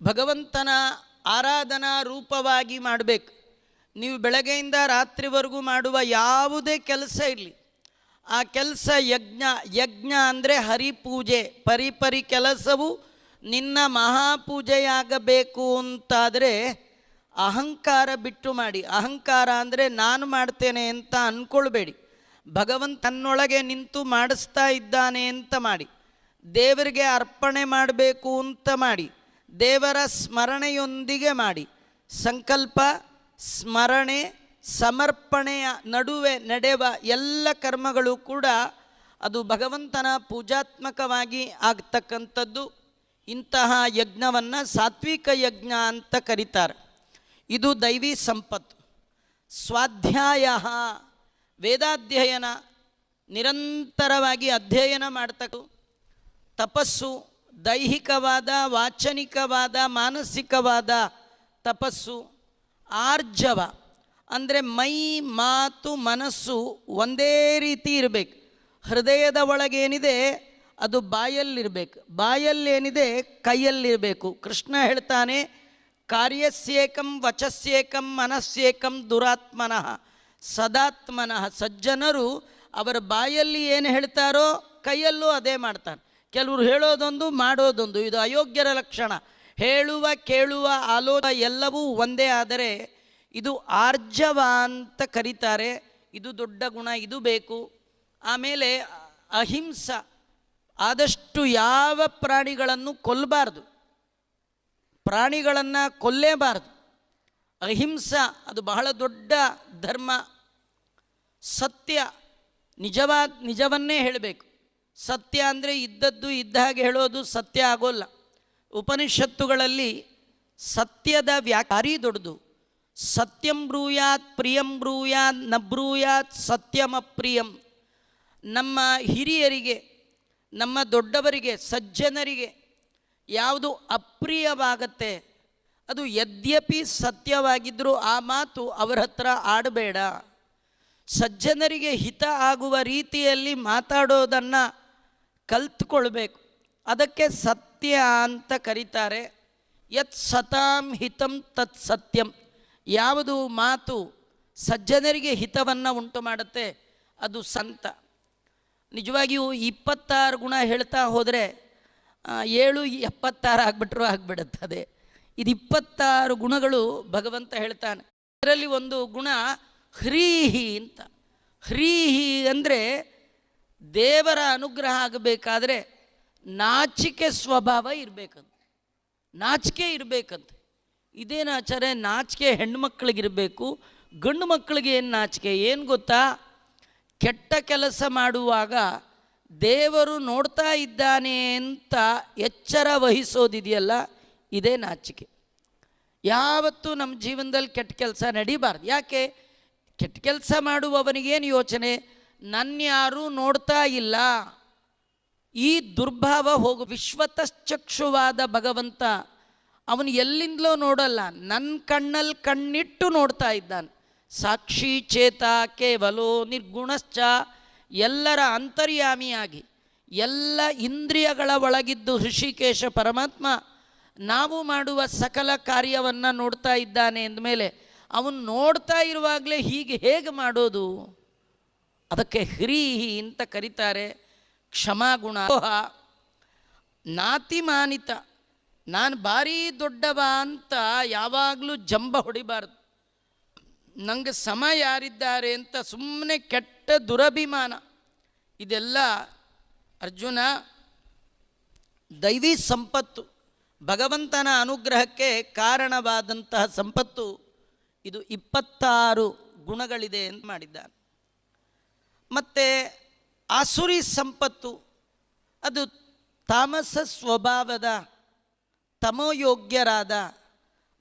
ಭಗವಂತನ ಆರಾಧನಾ ರೂಪವಾಗಿ ಮಾಡಬೇಕು. ನೀವು ಬೆಳಗ್ಗೆಯಿಂದ ರಾತ್ರಿವರೆಗೂ ಮಾಡುವ ಯಾವುದೇ ಕೆಲಸ ಇರಲಿ, ಆ ಕೆಲಸ ಯಜ್ಞ. ಯಜ್ಞ ಅಂದರೆ ಹರಿಪೂಜೆ. ಪರಿಪರಿ ಕೆಲಸವು ನಿನ್ನ ಮಹಾಪೂಜೆಯಾಗಬೇಕು ಅಂತಾದರೆ ಅಹಂಕಾರ ಬಿಟ್ಟು ಮಾಡಿ. ಅಹಂಕಾರ ಅಂದರೆ ನಾನು ಮಾಡ್ತೇನೆ ಅಂತ ಅಂದ್ಕೊಳ್ಬೇಡಿ. ಭಗವಂತ ತನ್ನೊಳಗೆ ನಿಂತು ಮಾಡಿಸ್ತಾ ಇದ್ದಾನೆ ಅಂತ ಮಾಡಿ. ದೇವರಿಗೆ ಅರ್ಪಣೆ ಮಾಡಬೇಕು ಅಂತ ಮಾಡಿ. ದೇವರ ಸ್ಮರಣೆಯೊಂದಿಗೆ ಮಾಡಿ. ಸಂಕಲ್ಪ, ಸ್ಮರಣೆ, ಸಮರ್ಪಣೆಯ ನಡುವೆ ನಡೆಯುವ ಎಲ್ಲ ಕರ್ಮಗಳು ಕೂಡ ಅದು ಭಗವಂತನ ಪೂಜಾತ್ಮಕವಾಗಿ ಆಗ್ತಕ್ಕಂಥದ್ದು. ಇಂತಹ ಯಜ್ಞವನ್ನು ಸಾತ್ವಿಕ ಯಜ್ಞ ಅಂತ ಕರೀತಾರೆ. ಇದು ದೈವಿ ಸಂಪತ್ತು. ಸ್ವಾಧ್ಯಾಯ, ವೇದಾಧ್ಯಯನ, ನಿರಂತರವಾಗಿ ಅಧ್ಯಯನ ಮಾಡ್ತಕ್ಕ ತಪಸ್ಸು, ದೈಹಿಕವಾದ, ವಾಚನಿಕವಾದ, ಮಾನಸಿಕವಾದ ತಪಸ್ಸು. ಆರ್ಜವ ಅಂದರೆ ಮೈ, ಮಾತು, ಮನಸ್ಸು ಒಂದೇ ರೀತಿ ಇರಬೇಕು. ಹೃದಯದ ಒಳಗೇನಿದೆ ಅದು ಬಾಯಲ್ಲಿರಬೇಕು, ಬಾಯಲ್ಲೇನಿದೆ ಕೈಯಲ್ಲಿರಬೇಕು. ಕೃಷ್ಣ ಹೇಳ್ತಾನೆ, ಕಾರ್ಯಸ್ಯೇಕಂ ವಚಸ್ಯೇಕಂ ಮನಸ್ಸೇಕಂ ದುರಾತ್ಮನಃ ಸದಾತ್ಮನಃ. ಸಜ್ಜನರು ಅವರ ಬಾಯಲ್ಲಿ ಏನು ಹೇಳ್ತಾರೋ ಕೈಯಲ್ಲೂ ಅದೇ ಮಾಡ್ತಾರೆ. ಕೆಲವರು ಹೇಳೋದೊಂದು ಮಾಡೋದೊಂದು. ಇದು ಅಯೋಗ್ಯರ ಲಕ್ಷಣ. ಹೇಳುವ, ಕೇಳುವ, ಆಲೋಚನೆ ಎಲ್ಲವೂ ಒಂದೇ. ಆದರೆ ಇದು ಆರ್ಜವ ಅಂತ ಕರೀತಾರೆ. ಇದು ದೊಡ್ಡ ಗುಣ, ಇದು ಬೇಕು. ಆಮೇಲೆ ಅಹಿಂಸ, ಆದಷ್ಟು ಯಾವ ಪ್ರಾಣಿಗಳನ್ನು ಕೊಲ್ಲಬಾರ್ದು, ಪ್ರಾಣಿಗಳನ್ನು ಕೊಲ್ಲೇಬಾರ್ದು. ಅಹಿಂಸ ಅದು ಬಹಳ ದೊಡ್ಡ ಧರ್ಮ. ಸತ್ಯ, ನಿಜವನ್ನೇ ಹೇಳಬೇಕು. ಸತ್ಯ ಅಂದರೆ ಇದ್ದದ್ದು ಇದ್ದ ಹಾಗೆ ಹೇಳೋದು ಸತ್ಯ ಆಗೋಲ್ಲ. ಉಪನಿಷತ್ತುಗಳಲ್ಲಿ ಸತ್ಯದ ವ್ಯಾಖ್ಯಾರಿ ದೊಡ್ಡದು. ಸತ್ಯಂ ಬ್ರೂಯಾತ್ ಪ್ರಿಯಂ ಬ್ರೂಯಾತ್ ನ ಬ್ರೂಯಾತ್ ಸತ್ಯಮಪ್ರಿಯಂ. ನಮ್ಮ ಹಿರಿಯರಿಗೆ, ನಮ್ಮ ದೊಡ್ಡವರಿಗೆ, ಸಜ್ಜನರಿಗೆ ಯಾವುದು ಅಪ್ರಿಯವಾಗತ್ತೆ ಅದು ಯದ್ಯಪಿ ಸತ್ಯವಾಗಿದ್ದರೂ ಆ ಮಾತು ಅವರ ಹತ್ರ ಆಡಬೇಡ. ಸಜ್ಜನರಿಗೆ ಹಿತ ಆಗುವ ರೀತಿಯಲ್ಲಿ ಮಾತಾಡೋದನ್ನು ಕಲ್ತ್ಕೊಳ್ಬೇಕು. ಅದಕ್ಕೆ ಸತ್ಯ ಅಂತ ಕರೀತಾರೆ. ಯತ್ ಸತಾಂ ಹಿತಂ ತತ್ ಸತ್ಯಂ. ಯಾವುದು ಮಾತು ಸಜ್ಜನರಿಗೆ ಹಿತವನ್ನು ಉಂಟು ಮಾಡುತ್ತೆ ಅದು ಸಂತ. ನಿಜವಾಗಿಯೂ 26 ಗುಣ ಹೇಳ್ತಾ ಹೋದರೆ 7 76 ಆಗಿಬಿಟ್ರೂ ಆಗಿಬಿಡುತ್ತದೆ. ಇದು 26 ಗುಣಗಳು ಭಗವಂತ ಹೇಳ್ತಾನೆ. ಅದರಲ್ಲಿ ಒಂದು ಗುಣ ಹ್ರೀಹಿ ಅಂತ. ಹ್ರೀಹಿ ಅಂದರೆ ದೇವರ ಅನುಗ್ರಹ ಆಗಬೇಕಾದ್ರೆ ನಾಚಿಕೆ ಸ್ವಭಾವ ಇರಬೇಕಂತ. ನಾಚಿಕೆ ಇರಬೇಕಂತ. ಇದೇನು ಆಚಾರ್ಯ, ನಾಚಿಕೆ ಹೆಣ್ಮಕ್ಳಿಗಿರಬೇಕು, ಗಂಡು ಮಕ್ಕಳಿಗೆ ಏನು ನಾಚಿಕೆ? ಏನು ಗೊತ್ತಾ, ಕೆಟ್ಟ ಕೆಲಸ ಮಾಡುವಾಗ ದೇವರು ನೋಡ್ತಾ ಇದ್ದಾನೆ ಅಂತ ಎಚ್ಚರ ವಹಿಸೋದಿದೆಯಲ್ಲ, ಇದೇ ನಾಚಿಕೆ. ಯಾವತ್ತೂ ನಮ್ಮ ಜೀವನದಲ್ಲಿ ಕೆಟ್ಟ ಕೆಲಸ ನಡೀಬಾರ್ದು. ಯಾಕೆ? ಕೆಟ್ಟ ಕೆಲಸ ಮಾಡುವವನಿಗೇನು ಯೋಚನೆ, ನನ್ಯಾರೂ ನೋಡ್ತಾ ಇಲ್ಲ, ಈ ದುರ್ಭಾವ ಹೋಗು. ವಿಶ್ವತಶ್ಚಕ್ಷುವಾದ ಭಗವಂತ ಅವನು ಎಲ್ಲಿಂದಲೋ ನೋಡಲ್ಲ, ನನ್ನ ಕಣ್ಣಲ್ಲಿ ಕಣ್ಣಿಟ್ಟು ನೋಡ್ತಾ ಇದ್ದಾನೆ. ಸಾಕ್ಷಿ ಚೇತ ಕೇವಲೋ ನಿರ್ಗುಣಶ್ಚ. ಎಲ್ಲರ ಅಂತರ್ಯಾಮಿಯಾಗಿ ಎಲ್ಲ ಇಂದ್ರಿಯಗಳ ಒಳಗಿದ್ದು ಹೃಷಿಕೇಶ ಪರಮಾತ್ಮ ನಾವು ಮಾಡುವ ಸಕಲ ಕಾರ್ಯವನ್ನು ನೋಡ್ತಾ ಇದ್ದಾನೆ ಅಂದಮೇಲೆ ಅವನು ನೋಡ್ತಾ ಇರುವಾಗಲೇ ಹೀಗೆ ಹೇಗೆ ಮಾಡೋದು? ಅದಕ್ಕೆ ಹ್ರೀಹಿ ಅಂತ ಕರೀತಾರೆ. ಕ್ಷಮಾಗುಣ, ನಾತಿಮಾನಿತ, ನಾನು ಭಾರೀ ದೊಡ್ಡವ ಅಂತ ಯಾವಾಗಲೂ ಜಂಬ ಹೊಡಿಬಾರ್ದು. ನಂಗೆ ಸಮ ಯಾರಿದ್ದಾರೆ ಅಂತ ಸುಮ್ಮನೆ ಕೆಟ್ಟ ದುರಭಿಮಾನ, ಇದೆಲ್ಲ ಅರ್ಜುನ ದೈವಿ ಸಂಪತ್ತು, ಭಗವಂತನ ಅನುಗ್ರಹಕ್ಕೆ ಕಾರಣವಾದಂತಹ ಸಂಪತ್ತು. ಇದು 26 ಗುಣಗಳಿದೆ ಅಂತ ಮಾಡಿದ್ದಾನೆ. ಮತ್ತು ಆಸುರಿ ಸಂಪತ್ತು, ಅದು ತಾಮಸ ಸ್ವಭಾವದ ತಮೋಯೋಗ್ಯರಾದ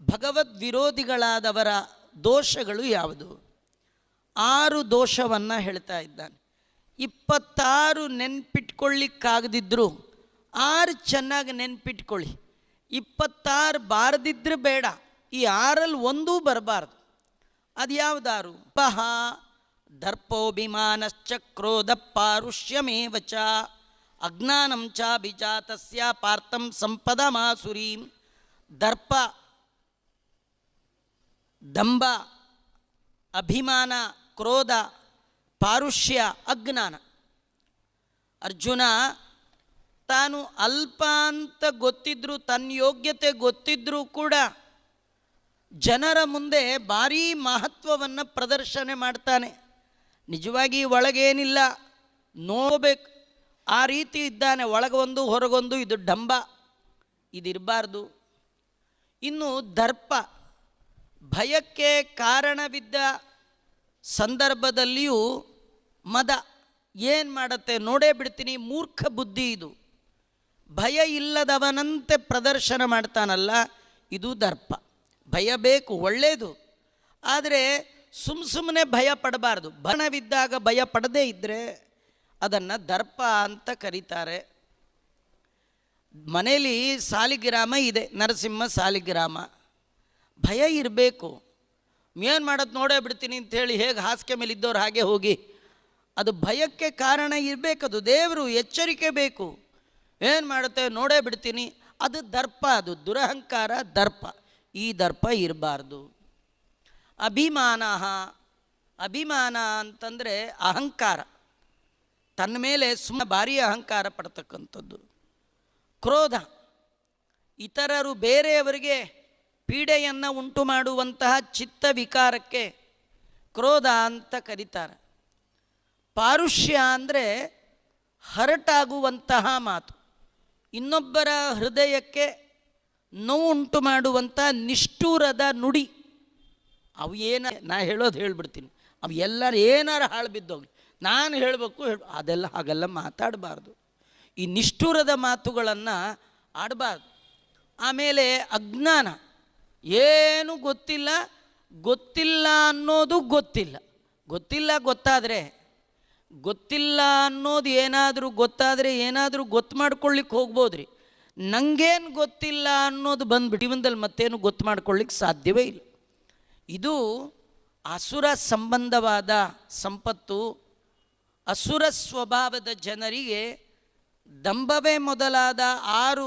ಭಗವದ್ ವಿರೋಧಿಗಳಾದವರ ದೋಷಗಳು ಯಾವುದು? 6 ದೋಷವನ್ನು ಹೇಳ್ತಾ ಇದ್ದಾನೆ. 26 ನೆನ್ಪಿಟ್ಕೊಳ್ಳಿಕ್ಕಾಗದಿದ್ದರೂ 6 ಚೆನ್ನಾಗಿ ನೆನ್ಪಿಟ್ಕೊಳ್ಳಿ. 26 ಬಾರದಿದ್ದರೆ ಬೇಡ, ಈ 6ರಲ್ಲಿ ಒಂದೂ ಬರಬಾರ್ದು. ಅದು ಯಾವುದಾರು? ಪಹ ದರ್ಪೋಭಿಮಾನಶ್ಚ ಕ್ರೋಧ ಪಾರುಷ್ಯಮೇವ ಚ ಅಜ್ಞಾನಂ ಚ ಬಿಜಾತಸ್ಯ ಪಾರ್ಥಂ ಸಂಪದಮಾಸುರೀಂ ದರ್ಪ, ದಂಭ, ಅಭಿಮಾನ, ಕ್ರೋಧ, ಪಾರುಷ್ಯ, ಅಜ್ಞಾನ. ಅರ್ಜುನ ತಾನು ಅಲ್ಪ ಅಂತ ಗೊತ್ತಿದ್ರೂ, ತನ್ನ ಯೋಗ್ಯತೆ ಗೊತ್ತಿದ್ರೂ ಕೂಡ ಜನರ ಮುಂದೆ ಭಾರೀ ಮಹತ್ವವನ್ನು ಪ್ರದರ್ಶನ ಮಾಡ್ತಾನೆ. ನಿಜವಾಗಿ ಒಳಗೇನಿಲ್ಲ, ನೋಡಬೇಕು, ಆ ರೀತಿ ಇದ್ದಾನೆ. ಒಳಗೊಂದು ಹೊರಗೊಂದು. ಇದು ಡಂಬ, ಇದಿರಬಾರ್ದು. ಇನ್ನು ದರ್ಪ, ಭಯಕ್ಕೆ ಕಾರಣವಿದ್ದ ಸಂದರ್ಭದಲ್ಲಿಯೂ ಮದ. ಏನು ಮಾಡುತ್ತೆ ನೋಡೇ ಬಿಡ್ತೀನಿ, ಮೂರ್ಖ ಬುದ್ಧಿ ಇದು. ಭಯ ಇಲ್ಲದವನಂತೆ ಪ್ರದರ್ಶನ ಮಾಡ್ತಾನಲ್ಲ, ಇದು ದರ್ಪ. ಭಯ ಬೇಕು, ಒಳ್ಳೆಯದು, ಆದರೆ ಸುಮ್ಮನೆ ಭಯ ಪಡಬಾರ್ದು. ಭಯವಿದ್ದಾಗ ಭಯ ಪಡದೇ ಇದ್ದರೆ ಅದನ್ನು ದರ್ಪ ಅಂತ ಕರೀತಾರೆ. ಮನೇಲಿ ಸಾಲಿಗ್ರಾಮ ಇದೆ, ನರಸಿಂಹ ಸಾಲಿಗ್ರಾಮ. ಭಯ ಇರಬೇಕು. ಏನು ಮಾಡೋದು ನೋಡೇ ಬಿಡ್ತೀನಿ ಅಂಥೇಳಿ ಹೇಗೆ ಹಾಸಿಗೆ ಮೇಲೆ ಇದ್ದವ್ರು ಹಾಗೆ ಹೋಗಿ, ಅದು ಭಯಕ್ಕೆ ಕಾರಣ ಇರಬೇಕದು. ದೇವರು ಎಚ್ಚರಿಕೆ ಬೇಕು. ಏನು ಮಾಡುತ್ತೆ ನೋಡೇ ಬಿಡ್ತೀನಿ, ಅದು ದರ್ಪ, ಅದು ದುರಹಂಕಾರ, ದರ್ಪ. ಈ ದರ್ಪ ಇರಬಾರ್ದು. ಅಭಿಮಾನ, ಅಭಿಮಾನ ಅಂತಂದರೆ ಅಹಂಕಾರ, ತನ್ನ ಮೇಲೆ ಸುಮ್ಮನೆ ಭಾರಿ ಅಹಂಕಾರ ಪಡ್ತಕ್ಕಂಥದ್ದು. ಕ್ರೋಧ, ಇತರರು ಬೇರೆಯವರಿಗೆ ಪೀಡೆಯನ್ನು ಉಂಟು ಮಾಡುವಂತಹ ಚಿತ್ತ ವಿಕಾರಕ್ಕೆ ಕ್ರೋಧ ಅಂತ ಕರೀತಾರೆ. ಪಾರುಷ್ಯ ಅಂದರೆ ಹರಟಾಗುವಂತಹ ಮಾತು, ಇನ್ನೊಬ್ಬರ ಹೃದಯಕ್ಕೆ ನೋವುಂಟು ಮಾಡುವಂಥ ನಿಷ್ಠೂರದ ನುಡಿ. ಅವು ನಾ ಹೇಳೋದು ಹೇಳ್ಬಿಡ್ತೀನಿ, ಅವು ಎಲ್ಲರೂ ಏನಾರು ಹಾಳು ಬಿದ್ದೋಗ್ಲಿ, ನಾನು ಹೇಳಬೇಕು ಅದೆಲ್ಲ ಹಾಗೆಲ್ಲ ಮಾತಾಡಬಾರ್ದು. ಈ ನಿಷ್ಠೂರದ ಮಾತುಗಳನ್ನು ಆಡಬಾರ್ದು. ಆಮೇಲೆ ಅಜ್ಞಾನ, ಏನು ಗೊತ್ತಿಲ್ಲ, ಗೊತ್ತಿಲ್ಲ ಅನ್ನೋದು ಗೊತ್ತಿಲ್ಲ. ಗೊತ್ತಿಲ್ಲ ಗೊತ್ತಾದರೆ, ಗೊತ್ತಿಲ್ಲ ಅನ್ನೋದು ಏನಾದರೂ ಗೊತ್ತಾದರೆ ಏನಾದರೂ ಗೊತ್ತು ಮಾಡ್ಕೊಳ್ಳಿಕ್ಕೆ ಹೋಗ್ಬೋದ್ರಿ. ನನಗೇನು ಗೊತ್ತಿಲ್ಲ ಅನ್ನೋದು ಬಂದುಬಿಟ್ಟು ಜೀವನದಲ್ಲಿ ಮತ್ತೇನು ಗೊತ್ತು ಮಾಡ್ಕೊಳ್ಳಿಕ್ಕೆ ಸಾಧ್ಯವೇ ಇಲ್ಲ. ಇದು ಅಸುರ ಸಂಬಂಧವಾದ ಸಂಪತ್ತು. ಅಸುರ ಸ್ವಭಾವದ ಜನರಿಗೆ ದಂಭವೇ ಮೊದಲಾದ 6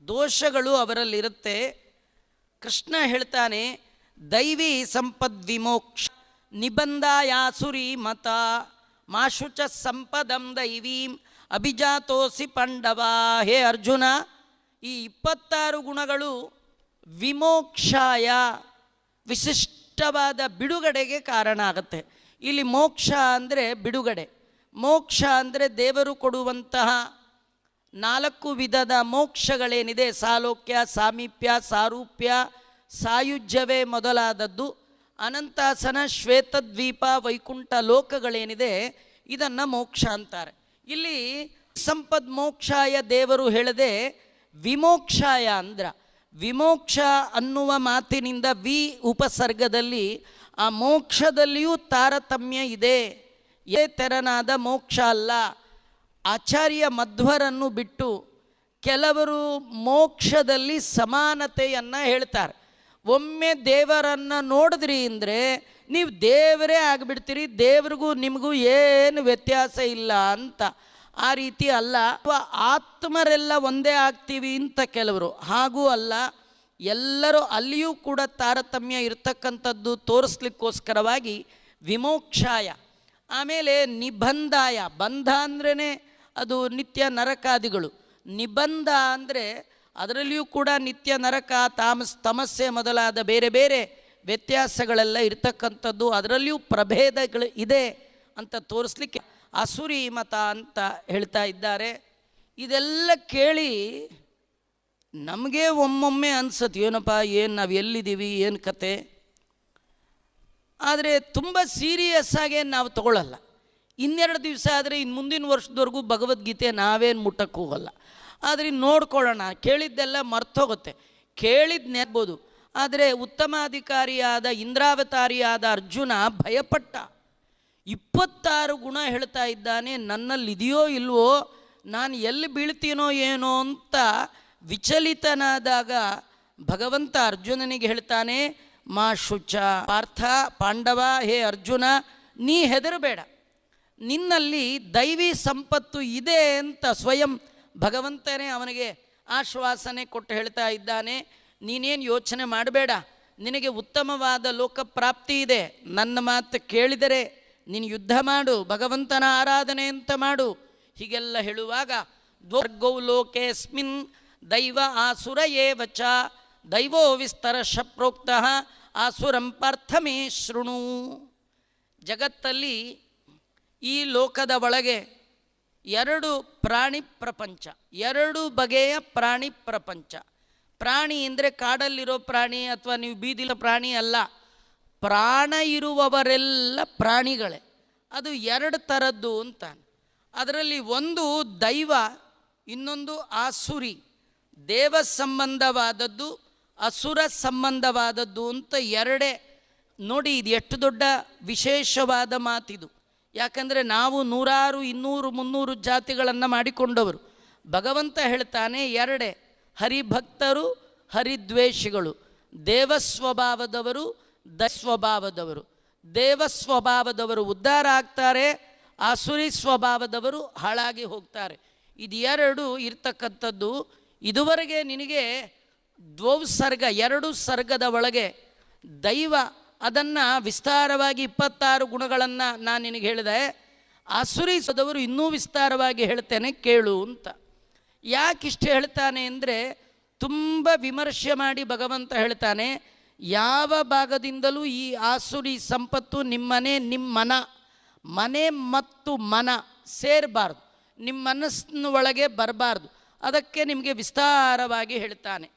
ದೋಷಗಳು ಅವರಲ್ಲಿರುತ್ತೆ. ಕೃಷ್ಣ ಹೇಳ್ತಾನೆ, ದೈವಿ ಸಂಪದ್ವಿಮೋಕ್ಷ ನಿಬಂಧಾಯಾಸುರಿ ಮತ ಮಾಶುಚ ಸಂಪದಂ ದೈವೀಂ ಅಭಿಜಾತೋಸಿ ಪಾಂಡವ. ಹೇ ಅರ್ಜುನ, ಈ 26 ಗುಣಗಳು ವಿಮೋಕ್ಷಾಯ, ವಿಶಿಷ್ಟವಾದ ಬಿಡುಗಡೆಗೆ ಕಾರಣ ಆಗುತ್ತೆ. ಇಲ್ಲಿ ಮೋಕ್ಷ ಅಂದರೆ ಬಿಡುಗಡೆ, ಮೋಕ್ಷ ಅಂದರೆ ದೇವರು ಕೊಡುವಂತಹ 4 ವಿಧದ ಮೋಕ್ಷಗಳೇನಿದೆ, ಸಾಲೋಕ್ಯ, ಸಾಮೀಪ್ಯ, ಸಾರೂಪ್ಯ, ಸಾಯುಜ್ಯವೇ ಮೊದಲಾದದ್ದು, ಅನಂತಾಸನ, ಶ್ವೇತದ್ವೀಪ, ವೈಕುಂಠ ಲೋಕಗಳೇನಿದೆ, ಇದನ್ನು ಮೋಕ್ಷ ಅಂತಾರೆ. ಇಲ್ಲಿ ಸಂಪದ್ ಮೋಕ್ಷಾಯ ದೇವರು ಹೇಳದೆ ವಿಮೋಕ್ಷಾಯ ಅಂದ್ರ. ವಿಮೋಕ್ಷ ಅನ್ನುವ ಮಾತಿನಿಂದ ವಿ ಉಪಸರ್ಗದಲ್ಲಿ ಆ ಮೋಕ್ಷದಲ್ಲಿಯೂ ತಾರತಮ್ಯ ಇದೆ. ತೆರನಾದ ಮೋಕ್ಷ ಅಲ್ಲ. ಆಚಾರ್ಯ ಮಧ್ವರನ್ನು ಬಿಟ್ಟು ಕೆಲವರು ಮೋಕ್ಷದಲ್ಲಿ ಸಮಾನತೆಯನ್ನು ಹೇಳ್ತಾರೆ. ಒಮ್ಮೆ ದೇವರನ್ನು ನೋಡಿದ್ರಿ ಅಂದರೆ ನೀವು ದೇವರೇ ಆಗಿಬಿಡ್ತೀರಿ, ದೇವ್ರಿಗೂ ನಿಮಗೂ ಏನು ವ್ಯತ್ಯಾಸ ಇಲ್ಲ ಅಂತ. ಆ ರೀತಿ ಅಲ್ಲ. ಆತ್ಮರೆಲ್ಲ ಒಂದೇ ಆಗ್ತೀವಿ ಅಂತ ಕೆಲವರು, ಹಾಗೂ ಅಲ್ಲ. ಎಲ್ಲರೂ ಅಲ್ಲಿಯೂ ಕೂಡ ತಾರತಮ್ಯ ಇರತಕ್ಕಂಥದ್ದು ತೋರಿಸ್ಲಿಕ್ಕೋಸ್ಕರವಾಗಿ ವಿಮೋಕ್ಷಾಯ. ಆಮೇಲೆ ನಿಬಂಧಾಯ, ಬಂಧ ಅಂದ್ರೇ ಅದು ನಿತ್ಯ ನರಕಾದಿಗಳು. ನಿಬಂಧ ಅಂದರೆ ಅದರಲ್ಲಿಯೂ ಕೂಡ ನಿತ್ಯ ನರಕ, ತಮಸ್ಸೆ ಮೊದಲಾದ ಬೇರೆ ಬೇರೆ ವ್ಯತ್ಯಾಸಗಳೆಲ್ಲ ಇರ್ತಕ್ಕಂಥದ್ದು, ಅದರಲ್ಲಿಯೂ ಪ್ರಭೇದಗಳು ಇದೆ ಅಂತ ತೋರಿಸ್ಲಿಕ್ಕೆ ಅಸುರಿ ಮತ ಅಂತ ಹೇಳ್ತಾ ಇದ್ದಾರೆ. ಇದೆಲ್ಲ ಕೇಳಿ ನಮಗೆ ಒಮ್ಮೊಮ್ಮೆ ಅನ್ಸತ್ತೆ, ಏನಪ್ಪ ಏನು ನಾವು ಎಲ್ಲಿದ್ದೀವಿ, ಏನು ಕತೆ. ಆದರೆ ತುಂಬ ಸೀರಿಯಸ್ ಆಗಿ ನಾವು ತಗೊಳ್ಳಲ್ಲ. 2 ದಿವಸ ಆದರೆ ಇನ್ನು ಮುಂದಿನ ವರ್ಷದವರೆಗೂ ಭಗವದ್ಗೀತೆ ನಾವೇನು ಮುಟ್ಟಕ್ಕೆ ಹೋಗಲ್ಲ. ಆದರೆ ನೋಡ್ಕೊಳ್ಳೋಣ, ಕೇಳಿದ್ದೆಲ್ಲ ಮರ್ತೋಗುತ್ತೆ. ಕೇಳಿದ್ದು ನೆನ್ಬೋದು. ಆದರೆ ಉತ್ತಮಾಧಿಕಾರಿಯಾದ ಇಂದ್ರಾವತಾರಿಯಾದ ಅರ್ಜುನ ಭಯಪಟ್ಟ. 26 ಗುಣ ಹೇಳ್ತಾ ಇದ್ದಾನೆ, ನನ್ನಲ್ಲಿದೆಯೋ ಇಲ್ವೋ, ನಾನು ಎಲ್ಲಿ ಬೀಳ್ತೀನೋ ಏನೋ ಅಂತ ವಿಚಲಿತನಾದಾಗ ಭಗವಂತ ಅರ್ಜುನನಿಗೆ ಹೇಳ್ತಾನೆ, ಮಾ ಶುಚ ಪಾರ್ಥ ಪಾಂಡವ, ಹೇ ಅರ್ಜುನ ನೀ ಹೆದರಬೇಡ, ನಿನ್ನಲ್ಲಿ ದೈವಿ ಸಂಪತ್ತು ಇದೆ ಅಂತ ಸ್ವಯಂ ಭಗವಂತನೇ ಅವನಿಗೆ ಆಶ್ವಾಸನೆ ಕೊಟ್ಟು ಹೇಳ್ತಾ ಇದ್ದಾನೆ. ನೀನೇನು ಯೋಚನೆ ಮಾಡಬೇಡ, ನಿನಗೆ ಉತ್ತಮವಾದ ಲೋಕಪ್ರಾಪ್ತಿ ಇದೆ, ನನ್ನ ಮಾತು ಕೇಳಿದರೆ ನೀನು ಯುದ್ಧ ಮಾಡು, ಭಗವಂತನ ಆರಾಧನೆ ಅಂತ ಮಾಡು. ಹೀಗೆಲ್ಲ ಹೇಳುವಾಗ ದ್ವರ್ಗೌ ಲೋಕೇಸ್ಮಿನ್ ದೈವ ಆಸುರ ಏವ ಚ ದೈವೋ ವಿಸ್ತರಶ ಪ್ರೋಕ್ತಃ ಆಸುರಂ ಪಾರ್ಥಮೇ ಶೃಣು. ಜಗತ್ತಲ್ಲಿ ಈ ಲೋಕದ ಒಳಗೆ ಎರಡು ಪ್ರಾಣಿ ಪ್ರಪಂಚ, ಎರಡು ಬಗೆಯ ಪ್ರಾಣಿ ಪ್ರಪಂಚ. ಪ್ರಾಣಿ ಅಂದರೆ ಕಾಡಲ್ಲಿರೋ ಪ್ರಾಣಿ ಅಥವಾ ನೀವು ಬೀದಿಲ ಪ್ರಾಣಿ ಅಲ್ಲ, ಪ್ರಾಣ ಇರುವವರೆಲ್ಲ ಪ್ರಾಣಿಗಳೇ. ಅದು ಎರಡು ಥರದ್ದು ಅಂತ. ಅದರಲ್ಲಿ ಒಂದು ದೈವ, ಇನ್ನೊಂದು ಆಸುರಿ. ದೇವ ಸಂಬಂಧವಾದದ್ದು, ಅಸುರ ಸಂಬಂಧವಾದದ್ದು ಅಂತ ಎರಡೇ. ನೋಡಿ, ಇದು ಎಷ್ಟು ದೊಡ್ಡ ವಿಶೇಷವಾದ ಮಾತಿದು. ಯಾಕಂದರೆ ನಾವು 100, 200, 300 ಜಾತಿಗಳನ್ನು ಮಾಡಿಕೊಂಡವರು. ಭಗವಂತ ಹೇಳ್ತಾನೆ ಎರಡೇ, ಹರಿಭಕ್ತರು, ಹರಿದ್ವೇಷಿಗಳು, ದೇವಸ್ವಭಾವದವರು, ಸ್ವಭಾವದವರು. ದೇವಸ್ವಭಾವದವರು ಉದ್ಧಾರ ಆಗ್ತಾರೆ, ಆಸುರಿ ಸ್ವಭಾವದವರು ಹಾಳಾಗಿ ಹೋಗ್ತಾರೆ. ಇದು ಎರಡು ಇರ್ತಕ್ಕಂಥದ್ದು. ಇದುವರೆಗೆ ನಿನಗೆ ದ್ವೌಸರ್ಗ, ಎರಡು ಸರ್ಗದ ಒಳಗೆ ದೈವ, ಅದನ್ನು ವಿಸ್ತಾರವಾಗಿ 26 ಗುಣಗಳನ್ನು ನಾನು ನಿನಗೆ ಹೇಳಿದೆ. ಆಸುರಿಸದವರು ಇನ್ನೂ ವಿಸ್ತಾರವಾಗಿ ಹೇಳ್ತೇನೆ ಕೇಳು ಅಂತ. ಯಾಕಿಷ್ಟು ಹೇಳ್ತಾನೆ ಅಂದರೆ, ತುಂಬ ವಿಮರ್ಶೆ ಮಾಡಿ ಭಗವಂತ ಹೇಳ್ತಾನೆ, ಯಾವ ಭಾಗದಿಂದಲೂ ಈ ಆಸುರಿ ಸಂಪತ್ತು ನಿಮ್ಮನೆ, ನಿಮ್ಮ ಮನೆ ಮತ್ತು ಮನ ಸೇರಬಾರ್ದು, ನಿಮ್ಮ ಮನಸ್ಸಿನ ಒಳಗೆ ಬರಬಾರ್ದು. ಅದಕ್ಕೆ ನಿಮಗೆ ವಿಸ್ತಾರವಾಗಿ ಹೇಳ್ತಾನೆ.